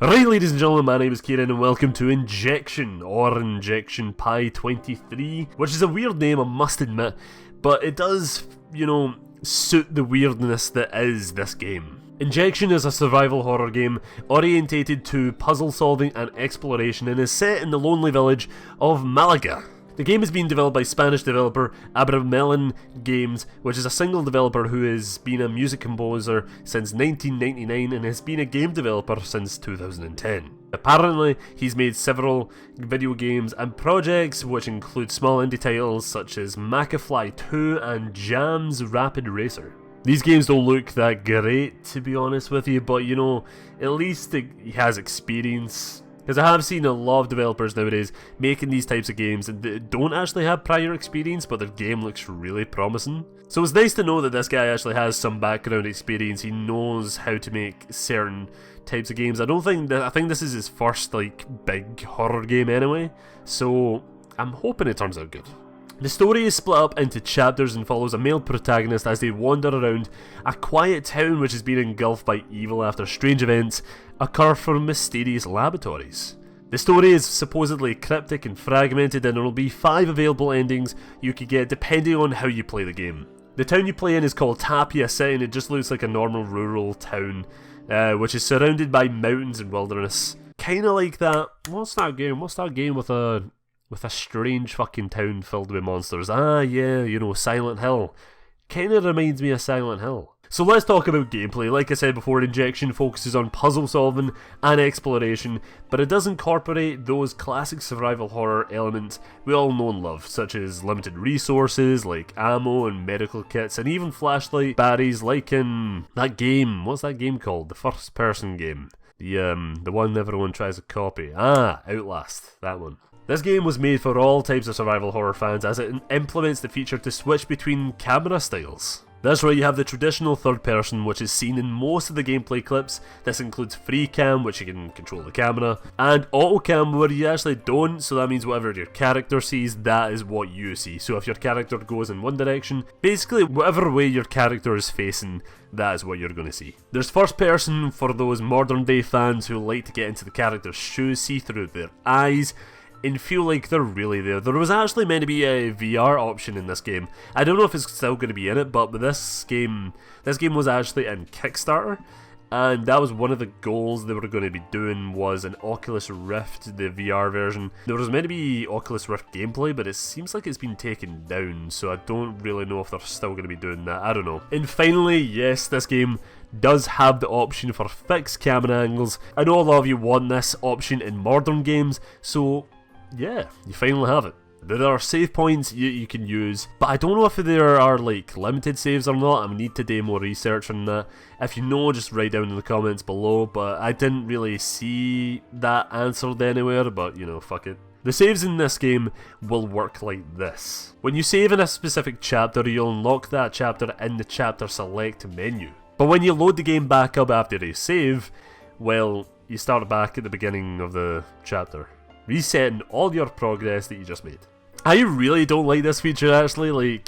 Right, ladies and gentlemen, my name is Kieran and welcome to Injection, or Injection Pi 23, which is a weird name, I must admit, but it does, suit the weirdness that is this game. Injection is a survival horror game orientated to puzzle solving and exploration and is set in the lonely village of Malaga. The game is being developed by Spanish developer Abramelin Games, which is a single developer who has been a music composer since 1999 and has been a game developer since 2010. Apparently, he's made several video games and projects which include small indie titles such as Macafly 2 and Jam's Rapid Racer. These games don't look that great, to be honest with you, but at least he has experience. Because I have seen a lot of developers nowadays making these types of games and they don't actually have prior experience, but their game looks really promising. So it's nice to know that this guy actually has some background experience. He knows how to make certain types of games. I think this is his first big horror game anyway, so I'm hoping it turns out good. The story is split up into chapters and follows a male protagonist as they wander around a quiet town which has been engulfed by evil after strange events occur from mysterious laboratories. The story is supposedly cryptic and fragmented, and there will be 5 available endings you could get depending on how you play the game. The town you play in is called Tapia City, and it just looks like a normal rural town which is surrounded by mountains and wilderness. Kinda like that, what's that game with a strange fucking town filled with monsters? Silent Hill. Kinda reminds me of Silent Hill. So let's talk about gameplay. Like I said before, Injection focuses on puzzle solving and exploration, but it does incorporate those classic survival horror elements we all know and love, such as limited resources like ammo and medical kits, and even flashlight batteries like in that game. What's that game called? The first person game. The one everyone tries to copy. Outlast. That one. This game was made for all types of survival horror fans as it implements the feature to switch between camera styles. That's right, you have the traditional third person, which is seen in most of the gameplay clips. This includes free cam, which you can control the camera, and auto cam, where you actually don't, so that means whatever your character sees, that is what you see. So if your character goes in one direction, basically whatever way your character is facing, that is what you're going to see. There's first person for those modern day fans who like to get into the character's shoes, see through their eyes, and feel like they're really there. There was actually meant to be a VR option in this game. I don't know if it's still going to be in it, but this game was actually in Kickstarter, and that was one of the goals they were going to be doing, was an Oculus Rift, the VR version. There was meant to be Oculus Rift gameplay, but it seems like it's been taken down, so I don't really know if they're still going to be doing that. I don't know. And finally, yes, this game does have the option for fixed camera angles. I know a lot of you want this option in modern games, so yeah, you finally have it. There are save points you can use, but I don't know if there are limited saves or not. I need to do more research on that. If you know, just write down in the comments below, but I didn't really see that answered anywhere, but fuck it. The saves in this game will work like this. When you save in a specific chapter, you'll unlock that chapter in the chapter select menu. But when you load the game back up after you save, well, you start back at the beginning of the chapter, resetting all your progress that you just made. I really don't like this feature actually.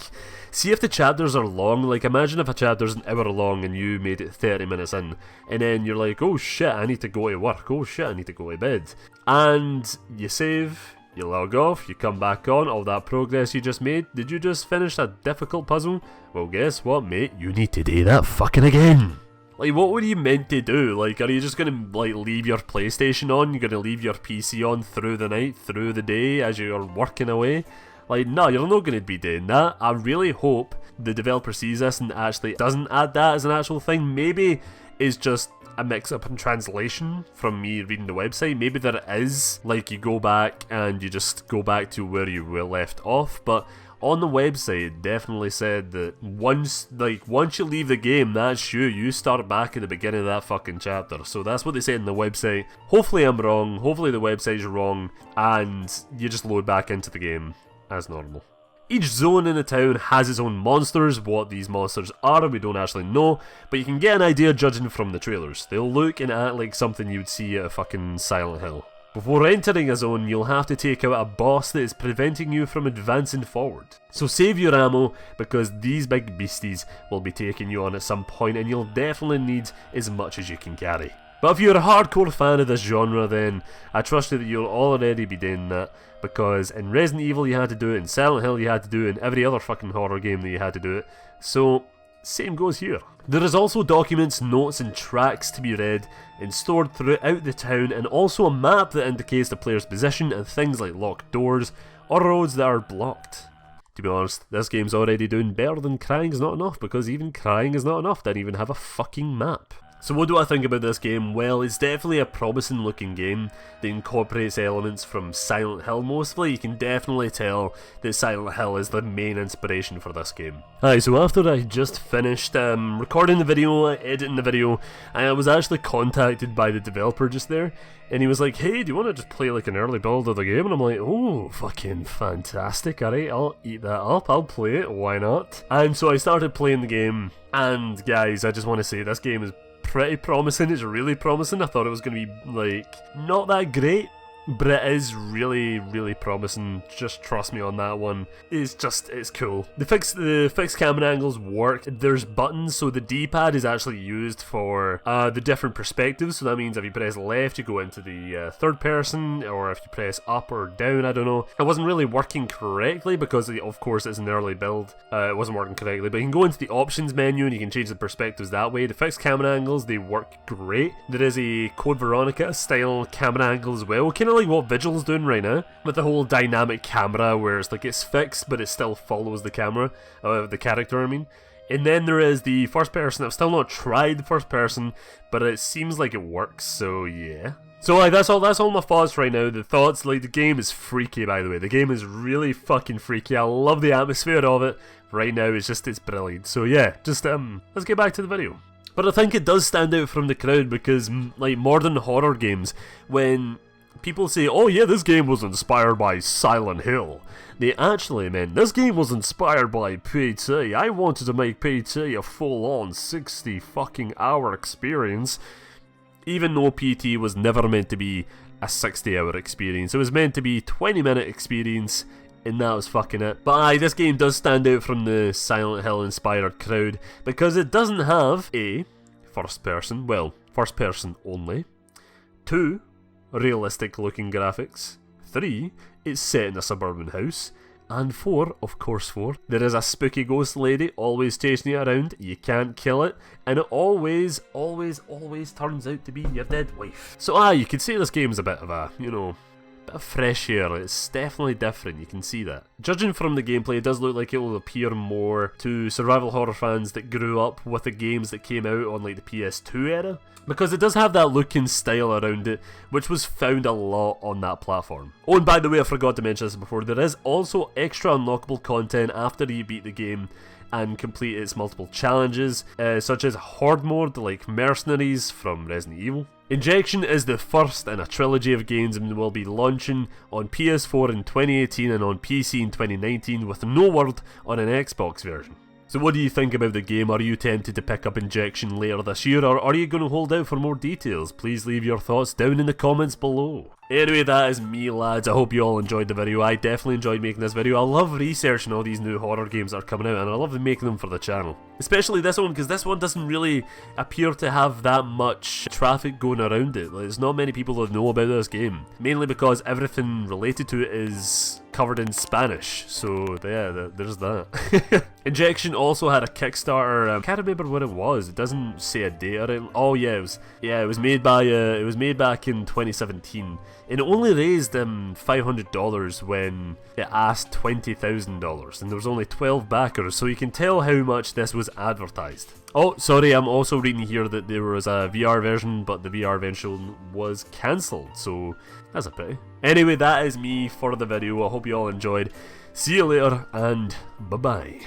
See if the chapters are long, imagine if a chapter's an hour long and you made it 30 minutes in, and then you're like, oh shit, I need to go to work, oh shit, I need to go to bed. And you save, you log off, you come back on, all that progress you just made, did you just finish a difficult puzzle? Well, guess what, mate, you need to do that fucking again. What were you meant to do? Are you just gonna, leave your PlayStation on? You're gonna leave your PC on through the night, through the day, as you're working away? No, you're not gonna be doing that. I really hope the developer sees this and actually doesn't add that as an actual thing. Maybe it's just a mix-up in translation from me reading the website. Maybe there is, you go back and you just go back to where you were left off, but on the website, it definitely said that once you leave the game, that's you start back at the beginning of that fucking chapter. So that's what they said in the website. Hopefully I'm wrong, hopefully the website's wrong, and you just load back into the game as normal. Each zone in the town has its own monsters. What these monsters are, we don't actually know, but you can get an idea judging from the trailers. They'll look and act like something you would see at a fucking Silent Hill. Before entering a zone, you'll have to take out a boss that is preventing you from advancing forward. So save your ammo, because these big beasties will be taking you on at some point and you'll definitely need as much as you can carry. But if you're a hardcore fan of this genre, then I trust you that you'll already be doing that, because in Resident Evil you had to do it, in Silent Hill you had to do it, in every other fucking horror game that you had to do it, so same goes here. There is also documents, notes and tracks to be read and stored throughout the town, and also a map that indicates the player's position and things like locked doors or roads that are blocked. To be honest, this game's already doing better than Crying is Not Enough, because even Crying is Not Enough didn't even have a fucking map. So what do I think about this game? Well, it's definitely a promising looking game that incorporates elements from Silent Hill mostly. You can definitely tell that Silent Hill is the main inspiration for this game. Hi, so after I just finished recording the video, editing the video, I was actually contacted by the developer just there, and he was like, hey, do you want to just play like an early build of the game? And I'm like, oh, fucking fantastic, alright, I'll eat that up, I'll play it, why not? And so I started playing the game, and guys, I just want to say, this game is pretty promising. It's really promising. I thought it was going to be, like, not that great, but it is really, really promising. Just trust me on that one. It's cool. The fixed camera angles work. There's buttons, so the D-pad is actually used for the different perspectives. So that means if you press left, you go into the third person, or if you press up or down, I don't know. It wasn't really working correctly because, of course, it's an early build. It wasn't working correctly, but you can go into the options menu and you can change the perspectives that way. The fixed camera angles, they work great. There is a Code Veronica style camera angle as well, kind of like what Vigil's doing right now, with the whole dynamic camera where it's like it's fixed but it still follows the camera, the character I mean. And then there is the first person. I've still not tried the first person, but it seems like it works, so yeah. So like that's all my thoughts right now. The thoughts, like, the game is freaky, by the way. The game is really fucking freaky. I love the atmosphere of it. Right now it's brilliant. So yeah, just let's get back to the video. But I think it does stand out from the crowd because, like, modern horror games, when people say, oh yeah, this game was inspired by Silent Hill, they actually meant this game was inspired by PT. I wanted to make PT a full-on 60 fucking hour experience, even though PT was never meant to be a 60-hour experience. It was meant to be a 20-minute experience, and that was fucking it. But aye, this game does stand out from the Silent Hill inspired crowd because it doesn't have a first person, well, first person only, 2, realistic looking graphics, 3, it's set in a suburban house, and 4, of course 4, there is a spooky ghost lady always chasing you around, you can't kill it, and it always turns out to be your dead wife. So you could say this game's a bit of a, you know, bit of fresh air. It's definitely different, you can see that. Judging from the gameplay, it does look like it will appeal more to survival horror fans that grew up with the games that came out on like the PS2 era, because it does have that look and style around it, which was found a lot on that platform. Oh, and by the way, I forgot to mention this before, there is also extra unlockable content after you beat the game and complete its multiple challenges, such as Horde mode like Mercenaries from Resident Evil. Injection is the first in a trilogy of games and will be launching on PS4 in 2018 and on PC in 2019, with no word on an Xbox version. So what do you think about the game? Are you tempted to pick up Injection later this year, or are you going to hold out for more details? Please leave your thoughts down in the comments below. Anyway, that is me, lads. I hope you all enjoyed the video. I definitely enjoyed making this video. I love researching all these new horror games that are coming out, and I love making them for the channel. Especially this one, because this one doesn't really appear to have that much traffic going around it. Like, there's not many people that know about this game. Mainly because everything related to it is covered in Spanish. So yeah, there's that. Injection also had a Kickstarter. I can't remember what it was. It doesn't say a date or it. Oh yeah, it was made by it was made back in 2017. And it only raised $500 when it asked $20,000, and there was only 12 backers, so you can tell how much this was advertised. Oh, sorry, I'm also reading here that there was a VR version, but the VR version was cancelled, so that's a pity. Anyway, that is me for the video. I hope you all enjoyed. See you later, and bye-bye.